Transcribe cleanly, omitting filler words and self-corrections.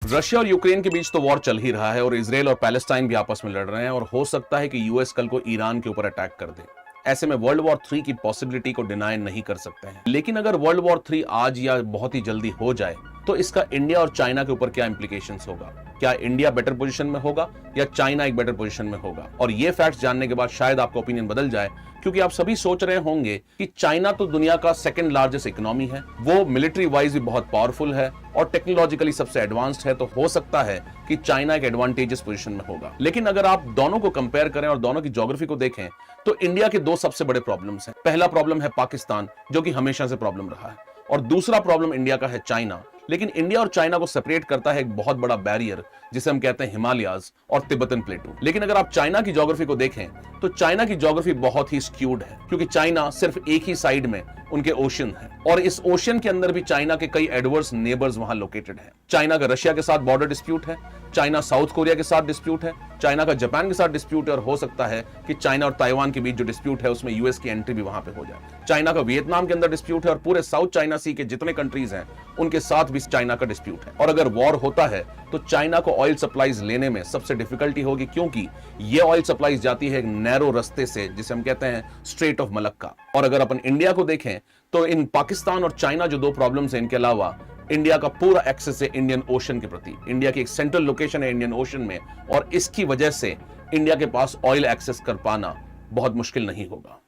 Russia और Ukraine के बीच तो वॉर चल ही रहा है और इजराइल और पैलेस्टाइन भी आपस में लड़ रहे हैं और हो सकता है कि यूएस कल को ईरान के ऊपर अटैक कर दे। ऐसे में वर्ल्ड वॉर 3 की पॉसिबिलिटी को डिनाई नहीं कर सकते हैं। लेकिन अगर वर्ल्ड वॉर 3 आज या बहुत ही जल्दी हो जाए तो इसका इंडिया और चाइना के ऊपर क्या इंप्लीकेशंस होगा? क्या इंडिया बेटर पोजीशन में होगा या चाइना एक बेटर पोजीशन में होगा? और ये फैक्ट्स जानने के बाद शायद आपका ओपिनियन बदल जाए, क्योंकि आप सभी सोच रहे होंगे कि चाइना तो दुनिया का सेकंड लार्जेस्ट इकोनॉमी है, वो मिलिट्री वाइज भी बहुत पावरफुल है और टेक्नोलॉजिकली सबसे एडवांस्ड है, तो हो सकता है कि चाइना एक एडवांटेजेस पोजीशन में होगा। लेकिन अगर आप दोनों को कंपेयर करें और दोनों की ज्योग्राफी को देखें तो इंडिया के दो सबसे बड़े प्रॉब्लम्स हैं। पहला प्रॉब्लम है पाकिस्तान, जो कि हमेशा से प्रॉब्लम रहा है, और दूसरा प्रॉब्लम इंडिया का है चाइना। लेकिन इंडिया और चाइना को सेपरेट करता है एक बहुत बड़ा बैरियर, जिसे हम कहते हैं हिमालयाज और तिब्बतन प्लेटू। लेकिन अगर आप चाइना की ज्योग्राफी को देखें तो चाइना की ज्योग्राफी बहुत ही स्क्यूड है, क्योंकि चाइना सिर्फ एक ही साइड में उनके ओशन है और इस ओशन के अंदर भी चाइना के कई एडवर्स नेबर्स वहां लोकेटेड हैं। चाइना का रशिया के साथ बॉर्डर डिस्प्यूट है, चाइना साउथ कोरिया के साथ डिस्प्यूट है, चाइना का जापान के साथ डिस्प्यूट है, और हो सकता है कि चाइना और ताइवान के बीच जो डिस्प्यूट है उसमें यूएस की एंट्री भी वहां पे हो जाए। चाइना का वियतनाम के अंदर डिस्प्यूट है और पूरे साउथ चाइना सी के जितने कंट्रीज हैं उनके साथ भी चाइना का डिस्प्यूट है। और अगर वॉर होता है तो चाइना को ऑयल सप्लाईज लेने में सबसे डिफिकल्टी होगी, क्योंकि ये ऑयल सप्लाईज जाती है एक नैरो रास्ते से, जिसे हम कहते हैं स्ट्रेट ऑफ मलक्का। और अगर अपन इंडिया को देखें तो इन पाकिस्तान और चाइना जो दो प्रॉब्लम्स हैं, इनके अलावा इंडिया का पूरा एक्सेस है इंडियन ओशन के प्रति। इंडिया की एक सेंट्रल लोकेशन है इंडियन ओशन में और इसकी वजह से इंडिया के पास ऑयल एक्सेस कर पाना बहुत मुश्किल नहीं होगा।